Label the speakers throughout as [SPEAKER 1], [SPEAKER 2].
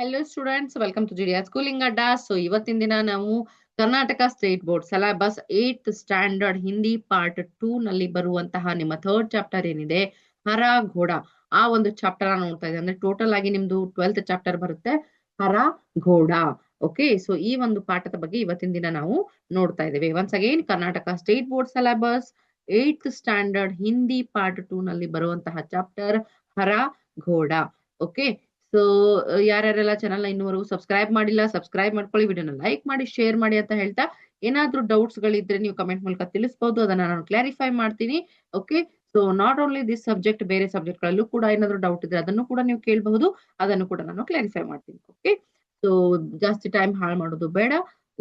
[SPEAKER 1] Hello students, welcome to ಜಿಡಿಯಾ schooling ಅಡ್ಡಾ. So ಇವತ್ತಿನ ದಿನ ನಾವು Karnataka state board syllabus 8th standard Hindi part 2 ನಲ್ಲಿ ಬರುವಂತಹ ನಿಮ್ಮ ಥರ್ಡ್ ಚಾಪ್ಟರ್ ಏನಿದೆ ಹರ ಘೋಡ, ಆ ಒಂದು ಚಾಪ್ಟರ್ ನೋಡ್ತಾ ಇದೆ. ಅಂದ್ರೆ ಟೋಟಲ್ ಆಗಿ ನಿಮ್ದು 12th ಚಾಪ್ಟರ್ ಬರುತ್ತೆ ಹರ ಘೋಡ. ಓಕೆ, ಸೊ ಈ ಒಂದು ಪಾಠದ ಬಗ್ಗೆ ಇವತ್ತಿನ ದಿನ ನಾವು ನೋಡ್ತಾ ಇದ್ದೇವೆ. Once again, Karnataka state board syllabus 8th standard Hindi part 2 ನಲ್ಲಿ ಬರುವಂತಹ ಚಾಪ್ಟರ್ ಹರ ಘೋಡ. ಓಕೆ, ಸೊ ಯಾರ್ಯಾರೆಲ್ಲ ಚಾನಲ್ ಇನ್ನೂವರೆಗೂ ಸಬ್ಸ್ಕ್ರೈಬ್ ಮಾಡಿಲ್ಲ, ಸಬ್ಸ್ಕ್ರೈಬ್ ಮಾಡ್ಕೊಳ್ಳಿ, ವಿಡಿಯೋನ ಲೈಕ್ ಮಾಡಿ, ಶೇರ್ ಮಾಡಿ ಅಂತ ಹೇಳ್ತಾ, ಏನಾದ್ರೂ ಡೌಟ್ಸ್ ಗಳಿದ್ರೆ ನೀವು ಕಮೆಂಟ್ ಮೂಲಕ ತಿಳಿಸಬಹುದು, ಅದನ್ನ ನಾನು ಕ್ಲಾರಿಫೈ ಮಾಡ್ತೀನಿ. Okay, so not only this subject, ಬೇರೆ ಸಬ್ಜೆಕ್ಟ್ ಗಳಲ್ಲೂ ಕೂಡ ಏನಾದ್ರೂ ಡೌಟ್ ಇದ್ರೆ ಅದನ್ನು ಕೂಡ ನೀವು ಕೇಳಬಹುದು, ಅದನ್ನು ಕೂಡ ನಾನು ಕ್ಲಾರಿಫೈ ಮಾಡ್ತೀನಿ. ಓಕೆ, ಸೊ ಜಾಸ್ತಿ ಟೈಮ್ ಹಾಳು ಮಾಡೋದು ಬೇಡ.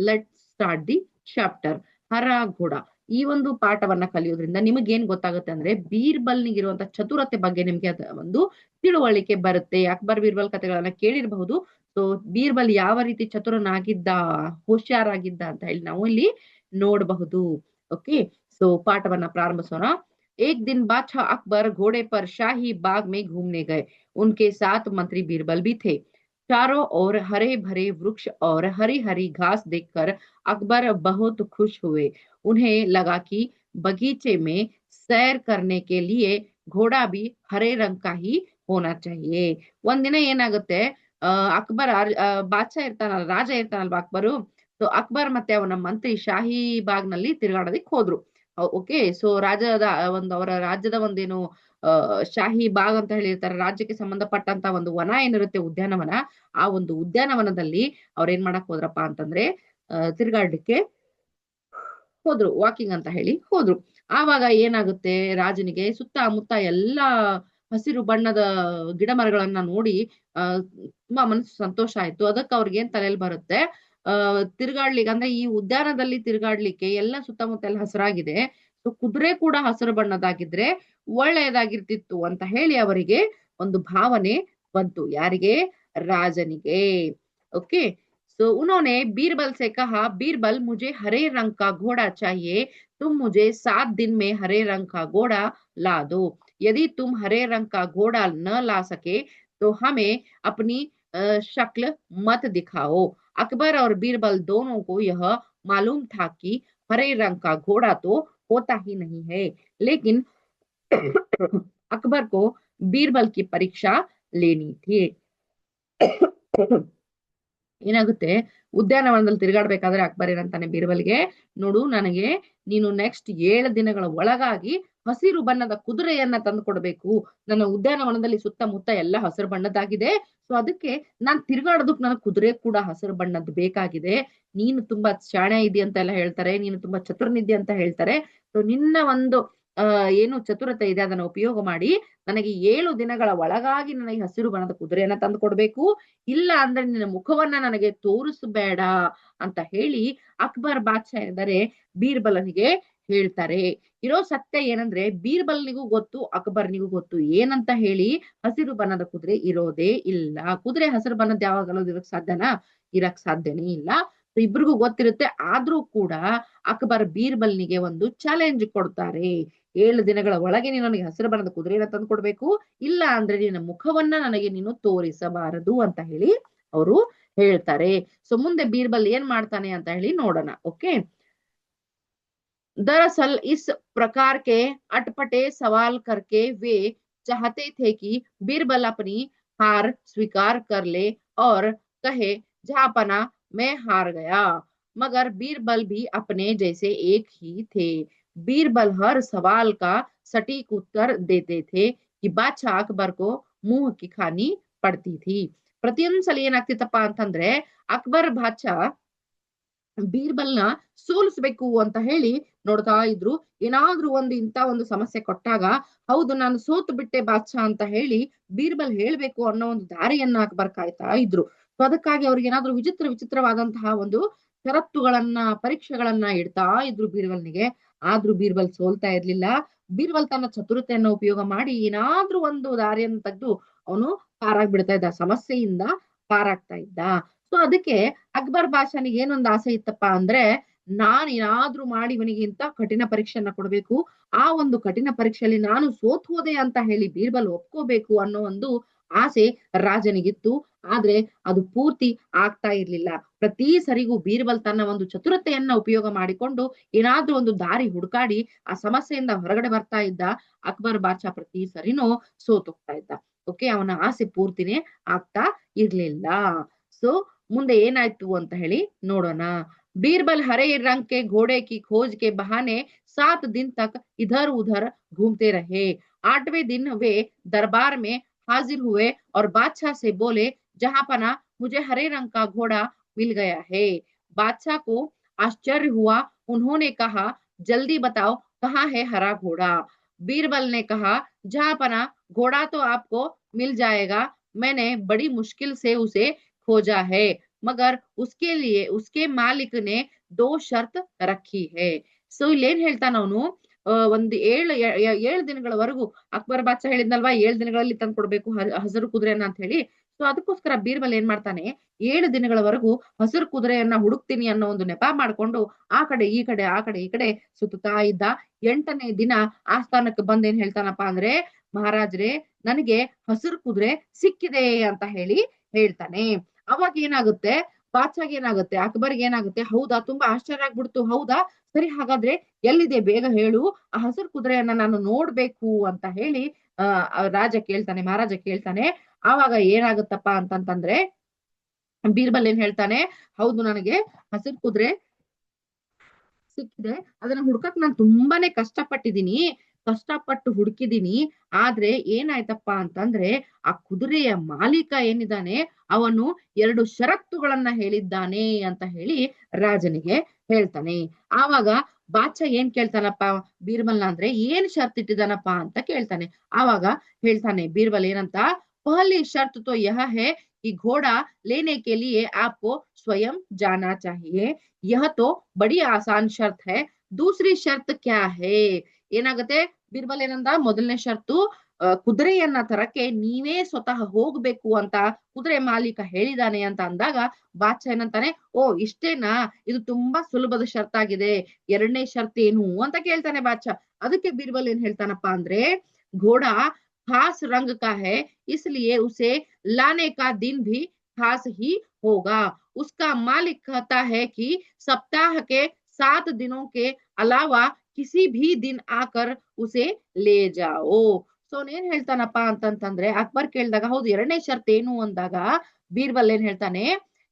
[SPEAKER 1] ಲೆಟ್ ಸ್ಟಾರ್ಟ್ ದಿ ಚಾಪ್ಟರ್ ಹರ ಘೋಡ. ಈ ಒಂದು ಪಾಠವನ್ನ ಕಲಿಯೋದ್ರಿಂದ ನಿಮಗೇನ್ ಗೊತ್ತಾಗುತ್ತೆ ಅಂದ್ರೆ ಬೀರ್ಬಲ್ನಿಗಿರುವಂತ ಚತುರತೆ ಬಗ್ಗೆ ನಿಮ್ಗೆ ಒಂದು ತಿಳುವಳಿಕೆ ಬರುತ್ತೆ. ಅಕ್ಬರ್ ಬೀರ್ಬಲ್ ಕಥೆಗಳನ್ನ ಕೇಳಿರಬಹುದು. ಸೊ ಬೀರ್ಬಲ್ ಯಾವ ರೀತಿ ಚತುರನಾಗಿದ್ದ, ಹುಷಾರಾಗಿದ್ದ ಅಂತ ಹೇಳಿ ನಾವು ಇಲ್ಲಿ ನೋಡಬಹುದು. ಓಕೆ, ಸೊ ಪಾಠವನ್ನ ಪ್ರಾರಂಭಿಸೋಣ. एक दिन बादशाह अकबर घोड़े पर शाही बाग में घूमने गए। उनके साथ मंत्री बीरबल भी थे। चारों ओर हरे भरे वृक्ष और हरी हरी घास देखकर अकबर बहुत खुश हुए। उन्हें लगा कि बगीचे में सैर करने के लिए घोड़ा भी हरे रंग का ही ಹೋನಾ ಚಾಹಿಯೇ. ಒಂದಿನ ಏನಾಗುತ್ತೆ, ಅಕ್ಬರ್ ಬಾದ್ಶಾ ಇರ್ತಾನಲ್ಲ, ರಾಜ ಇರ್ತಾನಲ್ವಾ ಅಕ್ಬರು. ಸೊ ಅಕ್ಬರ್ ಮತ್ತೆ ಅವನ ಮಂತ್ರಿ ಶಾಹಿ ಬಾಗ್ ನಲ್ಲಿ ತಿರುಗಾಡೋದಿಕ್ ಹೋದ್ರು. ಓಕೆ, ಸೊ ರಾಜದ ಅವರ ರಾಜ್ಯದ ಒಂದೇನು ಶಾಹಿ ಬಾಗ್ ಅಂತ ಹೇಳಿರ್ತಾರೆ, ರಾಜ್ಯಕ್ಕೆ ಸಂಬಂಧಪಟ್ಟಂತ ಒಂದು ವನ ಏನಿರುತ್ತೆ, ಉದ್ಯಾನವನ. ಆ ಒಂದು ಉದ್ಯಾನವನದಲ್ಲಿ ಅವ್ರೇನ್ ಮಾಡಕ್ ಹೋದ್ರಪ್ಪ ಅಂತಂದ್ರೆ ತಿರುಗಾಡ್ಲಿಕ್ಕೆ ಹೋದ್ರು, ವಾಕಿಂಗ್ ಅಂತ ಹೇಳಿ ಹೋದ್ರು. ಆವಾಗ ಏನಾಗುತ್ತೆ, ರಾಜನಿಗೆ ಸುತ್ತಮುತ್ತ ಎಲ್ಲಾ ಹಸಿರು ಬಣ್ಣದ ಗಿಡ ಮರಗಳನ್ನ ನೋಡಿ ತುಂಬಾ ಮನಸ್ಸು ಸಂತೋಷ ಆಯ್ತು. ಅದಕ್ಕೆ ಅವ್ರಿಗೆ ಏನ್ ತಲೆಯಲ್ಲಿ ಬರುತ್ತೆ, ತಿರುಗಾಡ್ಲಿಕ್ಕೆ ಅಂದ್ರೆ ಈ ಉದ್ಯಾನದಲ್ಲಿ ತಿರುಗಾಡ್ಲಿಕ್ಕೆ ಎಲ್ಲ ಸುತ್ತಮುತ್ತ ಎಲ್ಲ ಹಸಿರಾಗಿದೆ, ಸೊ ಕುದುರೆ ಕೂಡ ಹಸಿರು ಬಣ್ಣದಾಗಿದ್ರೆ ಒಳ್ಳೆಯದಾಗಿರ್ತಿತ್ತು ಅಂತ ಹೇಳಿ ಅವರಿಗೆ ಒಂದು ಭಾವನೆ ಬಂತು. ಯಾರಿಗೆ? ರಾಜನಿಗೆ. ಓಕೆ, तो उन्होंने बीरबल से कहा, बीरबल मुझे हरे रंग का घोड़ा चाहिए, तुम मुझे 7 दिन में हरे रंग का घोड़ा ला दो। यदि तुम हरे रंग का घोड़ा न ला सके तो हमें अपनी शक्ल मत दिखाओ। अकबर और बीरबल दोनों को यह मालूम था कि हरे रंग का घोड़ा तो होता ही नहीं है, लेकिन अकबर को बीरबल की परीक्षा लेनी थी। ಏನಾಗುತ್ತೆ, ಉದ್ಯಾನವನದಲ್ಲಿ ತಿರುಗಾಡ್ಬೇಕಾದ್ರೆ ಅಕ್ಬರ್ ಏನಂತಾನೆ ಬೀರ್ಬಲ್ಗೆ, ನೋಡು, ನನಗೆ ನೀನು ನೆಕ್ಸ್ಟ್ 7 ದಿನಗಳ ಒಳಗಾಗಿ ಹಸಿರು ಬಣ್ಣದ ಕುದುರೆಯನ್ನ ತಂದು ಕೊಡ್ಬೇಕು. ನನ್ನ ಉದ್ಯಾನವನದಲ್ಲಿ ಸುತ್ತಮುತ್ತ ಎಲ್ಲ ಹಸಿರು ಬಣ್ಣದಾಗಿದೆ, ಸೊ ಅದಕ್ಕೆ ನಾನ್ ತಿರುಗಾಡೋದಕ್ ನನಗೆ ಕುದುರೆ ಕೂಡ ಹಸಿರು ಬಣ್ಣದ್ದು ಬೇಕಾಗಿದೆ. ನೀನು ತುಂಬಾ ಶಾಣೆ ಇದಿ ಅಂತ ಎಲ್ಲ ಹೇಳ್ತಾರೆ, ನೀನು ತುಂಬಾ ಚತುರನಿದ್ದೆ ಅಂತ ಹೇಳ್ತಾರೆ. ಸೊ ನಿನ್ನ ಒಂದು ಏನು ಚತುರತೆ ಇದೆ ಅದನ್ನ ಉಪಯೋಗ ಮಾಡಿ ನನಗೆ 7 ದಿನಗಳ ಒಳಗಾಗಿ ನನಗೆ ಹಸಿರು ಬಣ್ಣದ ಕುದುರೆಯನ್ನ ತಂದು ಕೊಡ್ಬೇಕು, ಇಲ್ಲ ಅಂದ್ರೆ ನಿನ್ನ ಮುಖವನ್ನ ನನಗೆ ತೋರಿಸಬೇಡ ಅಂತ ಹೇಳಿ ಅಕ್ಬರ್ ಬಾದ್ಶಾ ಇದ್ದಾರೆ ಬೀರ್ಬಲನಿಗೆ ಹೇಳ್ತಾರೆ. ಇರೋ ಸತ್ಯ ಏನಂದ್ರೆ ಬೀರ್ಬಲ್ನಿಗೂ ಗೊತ್ತು, ಅಕ್ಬರ್ನಿಗೂ ಗೊತ್ತು, ಏನಂತ ಹೇಳಿ, ಹಸಿರು ಬಣ್ಣದ ಕುದುರೆ ಇರೋದೇ ಇಲ್ಲ. ಕುದುರೆ ಹಸಿರು ಬಣ್ಣದ ಯಾವಾಗಲೂ ಇರಕ್ ಸಾಧ್ಯನಾ? ಇರಕ್ ಸಾಧ್ಯನೇ ಇಲ್ಲ. ಇಬ್ರಿಗೂ ಗೊತ್ತಿರುತ್ತೆ. ಆದ್ರೂ ಕೂಡ ಅಕ್ಬರ್ ಬೀರ್ಬಲ್ನಿಗೆ ಒಂದು ಚಾಲೆಂಜ್ ಕೊಡ್ತಾರೆ. 7 ದಿನಗಳ ಒಳಗೆ ನೀನು ನನಗೆ ಹಸಿರು ಬಣ್ಣದ ಕುದುರೆಯನ್ನ ತಂದು ಕೊಡ್ಬೇಕು, ಇಲ್ಲ ಅಂದ್ರೆ ನಿನ್ನ ಮುಖವನ್ನ ನನಗೆ ನೀನು ತೋರಿಸಬಾರದು ಅಂತ ಹೇಳಿ ಅವರು ಹೇಳ್ತಾರೆ. ಸೊ ಮುಂದೆ ಬೀರ್ಬಲ್ ಏನ್ ಮಾಡ್ತಾನೆ ಅಂತ ಹೇಳಿ ನೋಡೋಣ. ಓಕೆ, दरअसल इस प्रकार के अटपटे सवाल करके वे चाहते थे कि बीरबल अपनी हार स्वीकार कर ले और कहे, जहापना मैं हार गया। मगर बीरबल भी अपने जैसे एक ही थे। बीरबल हर सवाल का सटीक उत्तर देते थे कि बादशाह अकबर को मुंह की खानी पड़ती थी। ಪ್ರತಿಯೊಂದು ಸಲ ಏನಾಗ್ತಿತ್ತಪ್ಪ ಅಂತಂದ್ರೆ ಅಕ್ಬರ್ ಬಾದ್ಶಾ ಬೀರ್ಬಲ್ನ ಸೋಲಿಸ್ಬೇಕು ಅಂತ ಹೇಳಿ ನೋಡ್ತಾ ಇದ್ರು. ಏನಾದ್ರೂ ಇಂತ ಒಂದು ಸಮಸ್ಯೆ ಕೊಟ್ಟಾಗ, ಹೌದು ನಾನು ಸೋತು ಬಿಟ್ಟೆ ಬಾದ್ಶಾ ಅಂತ ಹೇಳಿ ಬೀರ್ಬಲ್ ಹೇಳ್ಬೇಕು ಅನ್ನೋ ಒಂದು ದಾರಿಯನ್ನ ಅಕ್ಬರ್ ಕಾಯ್ತಾ ಇದ್ರು. ಸೊ ಅದಕ್ಕಾಗಿ ಅವ್ರಿಗೆ ಏನಾದ್ರೂ ವಿಚಿತ್ರವಾದಂತಹ ಒಂದು ಷರತ್ತುಗಳನ್ನ, ಪರೀಕ್ಷೆಗಳನ್ನ ಇಡ್ತಾ ಇದ್ರು ಬೀರ್ಬಲ್ನಿಗೆ. ಆದ್ರೂ ಬೀರ್ಬಲ್ ಸೋಲ್ತಾ ಇರ್ಲಿಲ್ಲ. ಬೀರ್ಬಲ್ ತನ್ನ ಚತುರತೆಯನ್ನ ಉಪಯೋಗ ಮಾಡಿ ಏನಾದ್ರೂ ಒಂದು ದಾರಿಯನ್ನು ತೆಗೆದು ಅವನು ಪಾರಾಗ್ಬಿಡ್ತಾ ಇದ್ದ, ಸಮಸ್ಯೆಯಿಂದ ಪಾರಾಗ್ತಾ ಇದ್ದ. ಸೊ ಅದಕ್ಕೆ ಅಕ್ಬರ್ ಬಾದ್ಶಾನಿಗೆ ಏನೊಂದು ಆಸೆ ಇತ್ತಪ್ಪ ಅಂದ್ರೆ, ನಾನ್ ಏನಾದ್ರೂ ಮಾಡಿ ಇವನಿಗಿಂತ ಕಠಿಣ ಪರೀಕ್ಷೆಯನ್ನ ಕೊಡ್ಬೇಕು, ಆ ಒಂದು ಕಠಿಣ ಪರೀಕ್ಷೆಯಲ್ಲಿ ನಾನು ಸೋತ್ ಹೋದೆ ಅಂತ ಹೇಳಿ ಬೀರ್ಬಲ್ ಒಪ್ಕೋಬೇಕು ಅನ್ನೋ ಒಂದು ಆಸೆ ರಾಜನಿಗಿತ್ತು. ಆದ್ರೆ ಅದು ಪೂರ್ತಿ ಆಗ್ತಾ ಇರ್ಲಿಲ್ಲ. ಪ್ರತಿ ಸರಿಗೂ ಬೀರ್ಬಲ್ ತನ್ನ ಒಂದು ಚತುರತೆಯನ್ನ ಉಪಯೋಗ ಮಾಡಿಕೊಂಡು ಏನಾದ್ರೂ ಒಂದು ದಾರಿ ಹುಡುಕಾಡಿ ಆ ಸಮಸ್ಯೆಯಿಂದ ಹೊರಗಡೆ ಬರ್ತಾ ಇದ್ದ. ಅಕ್ಬರ್ ಬಾದ್ಶಾ ಪ್ರತಿ ಸರಿನೂ ಸೋತೋಗ್ತಾ ಇದ್ದ. ಓಕೆ, ಅವನ ಆಸೆ ಪೂರ್ತಿನೇ ಆಗ್ತಾ ಇರ್ಲಿಲ್ಲ. ಸೊ ಮುಂದೆ ಏನಾಯ್ತು ಅಂತ ಹೇಳಿ ನೋಡೋಣ. बीरबल हरे रंग के घोड़े की खोज के बहाने 7 दिन तक इधर उधर घूमते रहे। 8वें दिन वे दरबार में हाजिर हुए और बादशाह से बोले, जहांपना मुझे हरे रंग का घोड़ा मिल गया है। बादशाह को आश्चर्य हुआ। उन्होंने कहा, जल्दी बताओ कहाँ है हरा घोड़ा। बीरबल ने कहा, जहांपना घोड़ा तो आपको मिल जाएगा, मैंने बड़ी मुश्किल से उसे खोजा है, मगर उसके लिए उसके मालिक ने 2 ಶರ್ತ್ ರಖಿ ಹೇ. ಸೊ ಇಲ್ಲಿ ಏನ್ ಹೇಳ್ತಾನ ಅವನು, ಒಂದು 7 ದಿನಗಳವರೆಗೂ ಅಕ್ಬರ್ ಬಾದ್ಶಾ ಹೇಳಿದ್ನಲ್ವಾ 7 ದಿನಗಳಲ್ಲಿ ತಂದು ಕೊಡ್ಬೇಕು ಹಸಿರು ಕುದುರೆಯನ್ನ ಅಂತ ಹೇಳಿ. ಸೊ ಅದಕ್ಕೋಸ್ಕರ ಬೀರ್ಬಲ್ ಏನ್ ಮಾಡ್ತಾನೆ, 7 ದಿನಗಳವರೆಗೂ ಹಸಿರು ಕುದುರೆಯನ್ನ ಹುಡುಕ್ತೀನಿ ಅನ್ನೋ ಒಂದು ನೆಪ ಮಾಡ್ಕೊಂಡು ಆ ಕಡೆ ಈ ಕಡೆ ಆ ಕಡೆ ಈ ಕಡೆ ಸುತ್ತುತ್ತಾ ಇದ್ದ. 8ನೇ ದಿನ ಆಸ್ಥಾನಕ್ಕೆ ಬಂದ್ ಏನ್ ಹೇಳ್ತಾನಪ್ಪಾ ಅಂದ್ರೆ, ಮಹಾರಾಜ್ರೆ ನನಗೆ ಹಸಿರು ಕುದುರೆ ಸಿಕ್ಕಿದೆ ಅಂತ ಹೇಳಿ ಹೇಳ್ತಾನೆ. ಅವಾಗ ಏನಾಗುತ್ತೆ, ಬಾದ್ಶಾಗೆ ಏನಾಗುತ್ತೆ, ಅಕ್ಬರ್ಗೆ ಏನಾಗುತ್ತೆ, ಹೌದಾ ತುಂಬಾ ಆಶ್ಚರ್ಯ ಆಗ್ಬಿಡ್ತು. ಹೌದಾ ಸರಿ, ಹಾಗಾದ್ರೆ ಎಲ್ಲಿದೆ ಬೇಗ ಹೇಳು, ಆ ಹಸಿರು ಕುದುರೆಯನ್ನ ನಾನು ನೋಡ್ಬೇಕು ಅಂತ ಹೇಳಿ ಮಹಾರಾಜ ಕೇಳ್ತಾನೆ. ಆವಾಗ ಏನಾಗುತ್ತಪ್ಪ ಅಂತಂತಂದ್ರೆ, ಬೀರ್ಬಲ್ ಏನ್ ಹೇಳ್ತಾನೆ, ಹೌದು ನನಗೆ ಹಸಿರು ಕುದುರೆ ಸಿಕ್ಕಿದೆ, ಅದನ್ನ ಹುಡ್ಕಕ್ ನಾನು ತುಂಬಾನೇ ಕಷ್ಟಪಟ್ಟು ಹುಡುಕಿದೀನಿ. ಆದ್ರೆ ಏನಾಯ್ತಪ್ಪ ಅಂತಂದ್ರೆ, ಆ ಕುದುರೆಯ ಮಾಲೀಕ ಏನಿದ್ದಾನೆ ಅವನು 2 ಷರತ್ತುಗಳನ್ನ ಹೇಳಿದ್ದಾನೆ ಅಂತ ಹೇಳಿ ರಾಜನಿಗೆ ಹೇಳ್ತಾನೆ. ಆವಾಗ ಬಾದ್ಶಾ ಏನ್ ಕೇಳ್ತಾನಪ್ಪ ಬೀರ್ಬಲ್ನ ಅಂದ್ರೆ, ಏನ್ ಶರ್ತ್ ಇಟ್ಟಿದಾನಪ್ಪ ಅಂತ ಕೇಳ್ತಾನೆ. ಆವಾಗ ಹೇಳ್ತಾನೆ ಬೀರ್ಬಲ್ ಏನಂತ, पहली शर्त तो यह है कि घोड़ा लेने के लिए आपको स्वयं जाना चाहिए। यह तो बड़ी आसान शर्त है। दूसरी शर्त क्या है? ಏನಾಗುತ್ತೆ, ಬೀರ್ಬಲ್ ಏನಂದ, ಮೊದಲನೇ ಷರತ್ತು ಕುದುರೆಯನ್ನ ತರಕ್ಕೆ ನೀವೇ ಸ್ವತಃ ಹೋಗ್ಬೇಕು ಅಂತ ಕುದುರೆ ಮಾಲೀಕ ಹೇಳಿದಾನೆ ಅಂತ ಅಂದಾಗ ಬಾದ್ಶಾ ಏನಂತಾನೆ, ಓ ಇಷ್ಟೇನಾ, ಇದು ತುಂಬಾ ಸುಲಭದ ಷರ್ತಾಗಿದೆ, 2ನೇ ಷರ್ತ್ ಏನು ಅಂತ ಕೇಳ್ತಾನೆ ಬಾದ್ಶಾ. ಅದಕ್ಕೆ ಬೀರ್ಬಲ್ ಏನ್ ಹೇಳ್ತಾನಪ್ಪ ಅಂದ್ರೆ, घोड़ा खास रंग का है, इसलिए उसे लाने का दिन भी खास ही होगा। उसका मालिक कहता है कि सप्ताह के 7 दिनों के अलावा किसी भी दिन आकर उसे ले जाओ. ಸೊ ಏನ್ ಹೇಳ್ತಾನಪ್ಪ ಅಂತಂತಂದ್ರೆ, ಅಕ್ಬರ್ ಕೇಳಿದಾಗ ಹೌದು 2ನೇ ಷರ್ತ್ ಏನು ಅಂದಾಗ ಬೀರ್ಬಲ್ ಏನ್ ಹೇಳ್ತಾನೆ,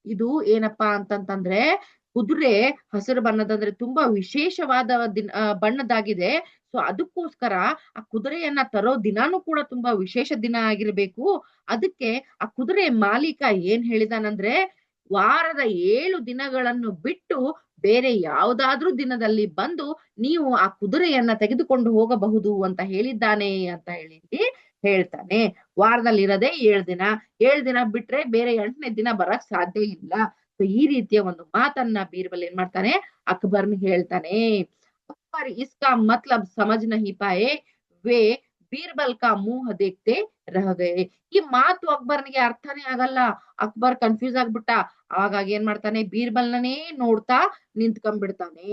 [SPEAKER 1] ಇದು ಏನಪ್ಪಾ ಅಂತಂತಂದ್ರೆ, ಕುದುರೆ ಹಸಿರು ಬಣ್ಣದಂದ್ರೆ ತುಂಬಾ ವಿಶೇಷವಾದ ಬಣ್ಣದಾಗಿದೆ. ಸೊ ಅದಕ್ಕೋಸ್ಕರ ಆ ಕುದುರೆಯನ್ನ ತರೋ ದಿನಾನು ಕೂಡ ತುಂಬಾ ವಿಶೇಷ ದಿನ ಆಗಿರ್ಬೇಕು. ಅದಕ್ಕೆ ಆ ಕುದುರೆ ಮಾಲೀಕ ಏನ್ ಹೇಳಿದಾನಂದ್ರೆ, ವಾರದ 7 ದಿನಗಳನ್ನು ಬಿಟ್ಟು ಬೇರೆ ಯಾವ್ದಾದ್ರೂ ದಿನದಲ್ಲಿ ಬಂದು ನೀವು ಆ ಕುದುರೆಯನ್ನ ತೆಗೆದುಕೊಂಡು ಹೋಗಬಹುದು ಅಂತ ಹೇಳಿದ್ದಾನೆ ಅಂತ ಹೇಳಿ ಹೇಳ್ತಾನೆ. ವಾರದಲ್ಲಿ ಇರದೆ 7 ದಿನ, 7 ದಿನ ಬಿಟ್ರೆ ಬೇರೆ 8ನೇ ದಿನ ಬರಕ್ ಸಾಧ್ಯ ಇಲ್ಲ. ಸೊ ಈ ರೀತಿಯ ಒಂದು ಮಾತನ್ನ ಬೀರ್ಬಲ್ ಏನ್ ಮಾಡ್ತಾನೆ, ಅಕ್ಬರ್ನ ಹೇಳ್ತಾನೆ. अकबर इसका मतलब समझ नहीं पाए, वे ಬೀರ್ಬಲ್ ಕಾ ಮುಹ ದೇಖ್ತೆ ರಹ ಗಯೆ. ಈ ಮಾತು ಅಕ್ಬರ್ನಿಗೆ ಅರ್ಥನೇ ಆಗಲ್ಲ. ಅಕ್ಬರ್ ಕನ್ಫ್ಯೂಸ್ ಆಗ್ಬಿಟ್ಟ. ಆವಾಗ ಏನ್ ಮಾಡ್ತಾನೆ, ಬೀರ್ಬಲ್ನೇ ನೋಡ್ತಾ ನಿಂತ್ಕೊಂಡ್ಬಿಡ್ತಾನೆ.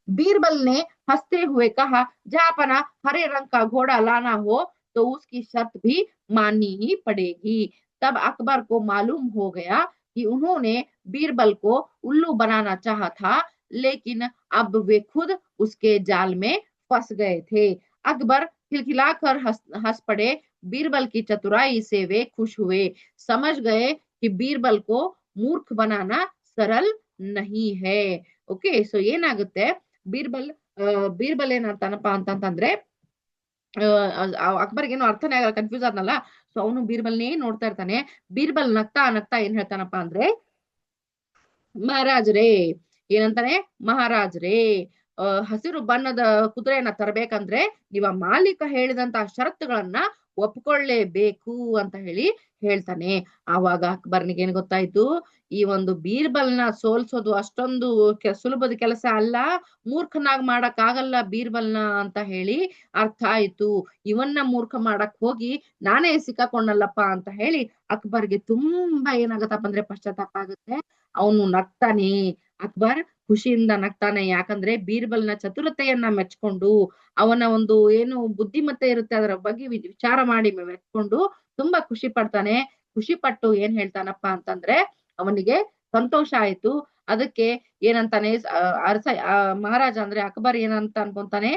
[SPEAKER 1] बीरबल ने हंसते हुए कहा, जहापना हरे रंग का घोड़ा लाना हो तो उसकी शर्त भी माननी ही पड़ेगी। तब अकबर को मालूम हो गया कि उन्होंने बीरबल को उल्लू बनाना चाहा था, लेकिन अब वे खुद उसके जाल में फंस गए थे। अकबर खिलखिलाकर हंस पड़े। बीरबल की चतुराई से वे खुश हुए, समझ गए कि बीरबल को मूर्ख बनाना सरल नहीं है. ಓಕೆ, ಸೊ ಏನಾಗುತ್ತೆ, ಬೀರ್ಬಲ್ ಏನಂತಾನಪ್ಪ ಅಂತಂತಂದ್ರೆ, ಅಕ್ಬರ್ಗೇನು ಅರ್ಥನೇ ಆಗಲ್ಲ, ಕನ್ಫ್ಯೂಸ್ ಆದ್ನಲ್ಲ. ಸೊ ಅವನು ಬೀರ್ಬಲ್ನೇ ನೋಡ್ತಾ ಇರ್ತಾನೆ. ಬೀರ್ಬಲ್ ನಗ್ತಾ ನಗ್ತಾ ಏನ್ ಹೇಳ್ತಾನಪ್ಪ ಅಂದ್ರೆ, ಮಹಾರಾಜ್ರೇ ಏನಂತಾನೆ, ಮಹಾರಾಜ್ರೇ ಹಸಿರು ಬಣ್ಣದ ಕುದುರೆಯನ್ನ ತರಬೇಕಂದ್ರೆ ನೀವ ಮಾಲೀಕ ಹೇಳಿದಂತ ಷರತ್ತುಗಳನ್ನ ಒಪ್ಕೊಳ್ಳೇಬೇಕು ಅಂತ ಹೇಳಿ ಹೇಳ್ತಾನೆ. ಆವಾಗ ಅಕ್ಬರ್ನಿಗೆ ಏನ್ ಗೊತ್ತಾಯ್ತು, ಈ ಒಂದು ಬೀರ್ಬಲ್ನ ಸೋಲ್ಸೋದು ಅಷ್ಟೊಂದು ಸುಲಭದ ಕೆಲಸ ಅಲ್ಲ, ಮೂರ್ಖನಾಗ್ ಮಾಡಕ್ ಆಗಲ್ಲ ಬೀರ್ಬಲ್ನ ಅಂತ ಹೇಳಿ ಅರ್ಥ ಆಯ್ತು. ಇವನ್ನ ಮೂರ್ಖ ಮಾಡಕ್ ಹೋಗಿ ನಾನೇ ಸಿಕ್ಕಾಕೊಂಡಲ್ಲಪ್ಪ ಅಂತ ಹೇಳಿ ಅಕ್ಬರ್ಗೆ ತುಂಬಾ ಏನಾಗತ್ತಪ್ಪ ಅಂದ್ರೆ ಪಶ್ಚಾತ್ತಾಪ ಆಗುತ್ತೆ. ಅವನು ನಗ್ತಾನೆ. ಅಕ್ಬರ್ ಖುಷಿಯಿಂದ ನಗ್ತಾನೆ. ಯಾಕಂದ್ರೆ ಬೀರ್ಬಲ್ನ ಚತುರತೆಯನ್ನ ಮೆಚ್ಕೊಂಡು, ಅವನ ಒಂದು ಏನು ಬುದ್ಧಿಮತ್ತೆ ಇರುತ್ತೆ ಅದರ ಬಗ್ಗೆ ವಿಚಾರ ಮಾಡಿ ಮೆಚ್ಕೊಂಡು ತುಂಬಾ ಖುಷಿ ಪಡ್ತಾನೆ. ಖುಷಿ ಪಟ್ಟು ಏನ್ ಹೇಳ್ತಾನಪ್ಪ ಅಂತಂದ್ರೆ ಅವನಿಗೆ ಸಂತೋಷ ಆಯ್ತು. ಅದಕ್ಕೆ ಏನಂತಾನೆ ಅರಸ ಮಹಾರಾಜ ಅಂದ್ರೆ ಅಕ್ಬರ್ ಏನಂತ ಅನ್ಕೊಂತಾನೆ,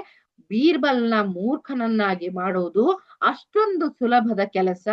[SPEAKER 1] ಬೀರ್ಬಲ್ನ ಮೂರ್ಖನನ್ನಾಗಿ ಮಾಡೋದು ಅಷ್ಟೊಂದು ಸುಲಭದ ಕೆಲಸ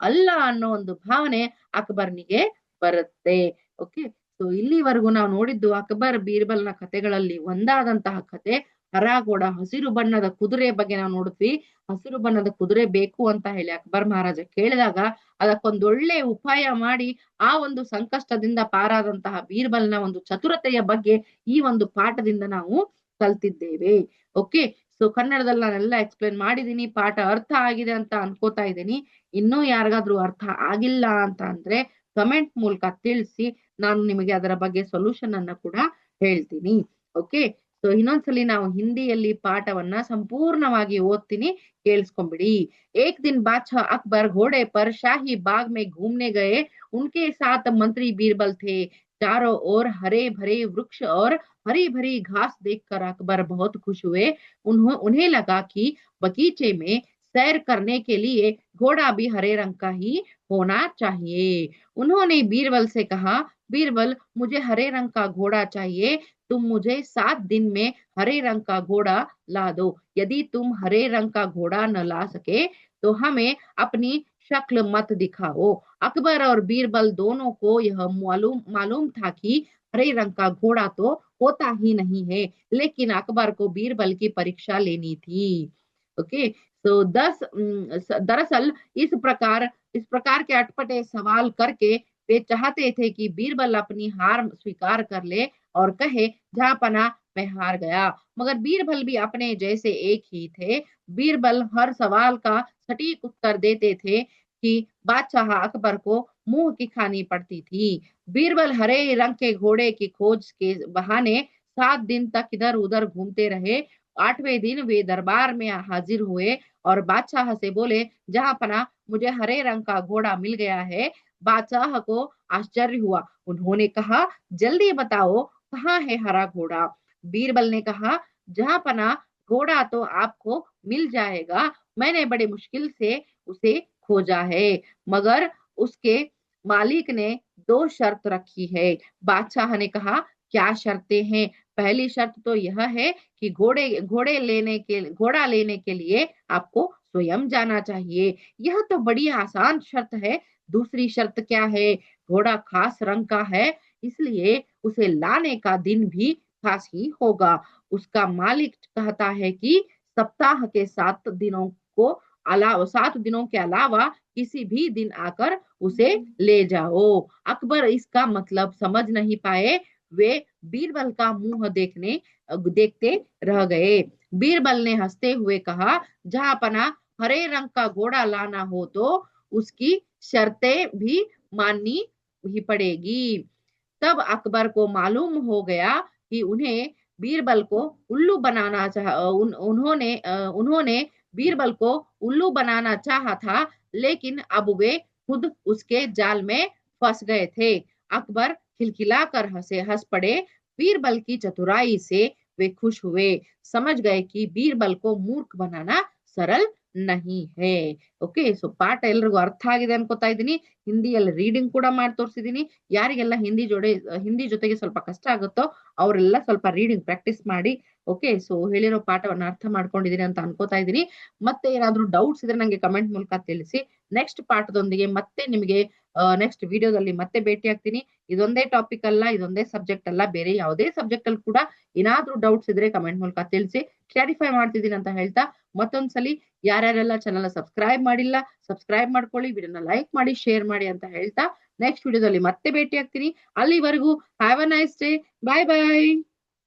[SPEAKER 1] ಅಲ್ಲ ಅನ್ನೋ ಒಂದು ಭಾವನೆ ಅಕ್ಬರ್ನಿಗೆ ಬರುತ್ತೆ. ಓಕೆ, ಸೊ ಇಲ್ಲಿವರೆಗೂ ನಾವು ನೋಡಿದ್ದು ಅಕ್ಬರ್ ಬೀರ್ಬಲ್ನ ಕಥೆಗಳಲ್ಲಿ ಒಂದಾದಂತಹ ಕತೆ ಹರಾಗೋಡ, ಹಸಿರು ಬಣ್ಣದ ಕುದುರೆ ಬಗ್ಗೆ ನಾವು ನೋಡಿದ್ವಿ. ಹಸಿರು ಬಣ್ಣದ ಕುದುರೆ ಬೇಕು ಅಂತ ಹೇಳಿ ಅಕ್ಬರ್ ಮಹಾರಾಜ ಕೇಳಿದಾಗ ಅದಕ್ಕೊಂದೊಳ್ಳೆ ಉಪಾಯ ಮಾಡಿ ಆ ಒಂದು ಸಂಕಷ್ಟದಿಂದ ಪಾರಾದಂತಹ ಬೀರ್ಬಲ್ನ ಒಂದು ಚತುರತೆಯ ಬಗ್ಗೆ ಈ ಒಂದು ಪಾಠದಿಂದ ನಾವು ಕಲ್ತಿದ್ದೇವೆ. ಓಕೆ, ಸೊ ಕನ್ನಡದಲ್ಲಿ ನಾನೆಲ್ಲ ಎಕ್ಸ್ಪ್ಲೇನ್ ಮಾಡಿದೀನಿ. ಪಾಠ ಅರ್ಥ ಆಗಿದೆ ಅಂತ ಅನ್ಕೋತಾ ಇದ್ದೀನಿ. ಇನ್ನೂ ಯಾರಿಗಾದ್ರೂ ಅರ್ಥ ಆಗಿಲ್ಲ ಅಂತ ಅಂದ್ರೆ ಕಮೆಂಟ್ ಮೂಲಕ ತಿಳಿಸಿ, ನಾನು ನಿಮಗೆ ಅದರ ಬಗ್ಗೆ ಸೊಲ್ಯೂಷನ್ ಅನ್ನ ಕೂಡ ಹೇಳ್ತೀನಿ. ಓಕೆ, ಸೊ ಇನ್ನೊಂದ್ಸಲಿ ನಾವು ಹಿಂದಿಯಲ್ಲಿ ಪಾಠವನ್ನ ಸಂಪೂರ್ಣವಾಗಿ ಓದ್ತೀನಿ, ಕೇಳಿಸ್ಕೊಂಬಿಡಿ. एक दिन बादशाह अकबर घोड़े पर शाही बाग में घूमने गए। उनके साथ मंत्री बीरबल थे। चारों ओर हरे भरे वृक्ष और हरी भरी घास देखकर अकबर बहुत खुश हुए। उन्हें लगा कि बगीचे में सैर करने के लिए घोड़ा भी हरे रंग का ही होना चाहिए। उन्होंने बीरबल से कहा, बीरबल, मुझे हरे रंग का घोड़ा चाहिए। तुम मुझे 7 दिन में हरे रंग का घोड़ा ला दो। यदि तुम हरे रंग का घोड़ा न ला सके तो हमें अपनी शक्ल मत दिखाओ। अकबर और बीरबल दोनों को यह मालूम था कि हरे रंग का घोड़ा तो होता ही नहीं है, लेकिन अकबर को बीरबल की परीक्षा लेनी थी। ओके, तो दरअसल इस प्रकार के अटपटे सवाल करके वे चाहते थे कि बीरबल अपनी हार स्वीकार कर ले और कहे, जहांपना मैं हार गया। मगर बीरबल भी अपने जैसे एक ही थे। बीरबल हर सवाल का सटीक उत्तर देते थे कि बादशाह अकबर को मुंह की खानी पड़ती थी। बीरबल हरे रंग के घोड़े की खोज के बहाने 7 दिन तक इधर उधर घूमते रहे। 8वें दिन वे दरबार में हाजिर हुए और बादशाह से बोले, जहांपना मुझे हरे रंग का घोड़ा मिल गया है। बादशाह को आश्चर्य हुआ। उन्होंने कहा, जल्दी बताओ, कहाँ है हरा घोड़ा? बीरबल ने कहा, जहांपना घोड़ा तो आपको मिल जाएगा। मैंने बड़े मुश्किल से उसे खोजा है, मगर उसके मालिक ने 2 शर्त रखी है। बादशाह ने कहा, क्या शर्तें हैं? पहली शर्त तो यह है कि घोड़ा लेने के लिए आपको स्वयं जाना चाहिए। यह तो बड़ी आसान शर्त है। दूसरी शर्त क्या है? घोड़ा खास रंग का है, इसलिए उसे लाने का दिन भी खास ही होगा। उसका मालिक कहता है कि सप्ताह के 7 दिनों के अलावा किसी भी दिन आकर उसे ले जाओ। अकबर इसका मतलब समझ नहीं पाए। वे बीरबल का मुंह देखते रह गए। बीरबल ने हंसते हुए कहा, जहांपना हरे रंग का घोड़ा लाना हो तो उसकी शर्तें भी माननी ही पड़ेगी। तब अकबर को मालूम हो गया कि बीरबल को उल्लू बनाना उन्होंने बीरबल को उल्लू बनाना चाहा था, लेकिन अब वे खुद उसके जाल में फंस गए थे। अकबर खिलखिलाकर हंस पड़े। बीरबल की चतुराई से वे खुश हुए। समझ गए कि बीरबल को मूर्ख बनाना सरल नहीं है। ಓಕೆ, ಸೊ ಪಾಠ ಎಲ್ರಿಗೂ ಅರ್ಥ ಆಗಿದೆ ಅನ್ಕೋತಾ ಇದ್ದೀನಿ. ಹಿಂದಿಯಲ್ಲಿ ರೀಡಿಂಗ್ ಕೂಡ ಮಾಡಿ ತೋರಿಸಿದೀನಿ. ಯಾರಿಗೆಲ್ಲ ಹಿಂದಿ ಜೊತೆಗೆ ಸ್ವಲ್ಪ ಕಷ್ಟ ಆಗುತ್ತೋ ಅವರೆಲ್ಲ ಸ್ವಲ್ಪ ರೀಡಿಂಗ್ ಪ್ರಾಕ್ಟೀಸ್ ಮಾಡಿ. ಓಕೆ, ಸೊ ಹೇಳಿರೋ ಪಾಠವನ್ನ ಅರ್ಥ ಮಾಡ್ಕೊಂಡಿದೀನಿ ಅಂತ ಅನ್ಕೋತಾ ಇದ್ದೀನಿ. ಮತ್ತೆ ಏನಾದ್ರೂ ಡೌಟ್ಸ್ ಇದ್ರೆ ನಂಗೆ ಕಮೆಂಟ್ ಮೂಲಕ ತಿಳಿಸಿ. ನೆಕ್ಸ್ಟ್ ಪಾಠದೊಂದಿಗೆ ಮತ್ತೆ ನಿಮಗೆ ನೆಕ್ಸ್ಟ್ ವಿಡಿಯೋದಲ್ಲಿ ಮತ್ತೆ ಭೇಟಿ ಆಗ್ತೀನಿ. ಇದೊಂದೇ ಟಾಪಿಕ್ ಅಲ್ಲ, ಇದೊಂದೇ ಸಬ್ಜೆಕ್ಟ್ ಅಲ್ಲ, ಬೇರೆ ಯಾವುದೇ ಸಬ್ಜೆಕ್ಟ್ ಅಲ್ಲಿ ಕೂಡ ಏನಾದ್ರೂ ಡೌಟ್ಸ್ ಇದ್ರೆ ಕಮೆಂಟ್ ಮೂಲಕ ತಿಳಿಸಿ, ಕ್ಲಾರಿಫೈ ಮಾಡ್ತಿದ್ದೀನಿ ಅಂತ ಹೇಳ್ತಾ ಮತ್ತೊಂದ್ಸಲಿ ಯಾರ್ಯಾರೆಲ್ಲ ಚಾನಲ್ ಸಬ್ಸ್ಕ್ರೈಬ್ ಮಾಡಿಲ್ಲ ಸಬ್ಸ್ಕ್ರೈಬ್ ಮಾಡ್ಕೊಳ್ಳಿ, ವಿಡಿಯೋನ ಲೈಕ್ ಮಾಡಿ, ಶೇರ್ ಮಾಡಿ ಅಂತ ಹೇಳ್ತಾ ನೆಕ್ಸ್ಟ್ ವಿಡಿಯೋದಲ್ಲಿ ಮತ್ತೆ ಭೇಟಿ ಆಗ್ತೀನಿ. ಅಲ್ಲಿವರೆಗೂ have a nice day. Bye bye.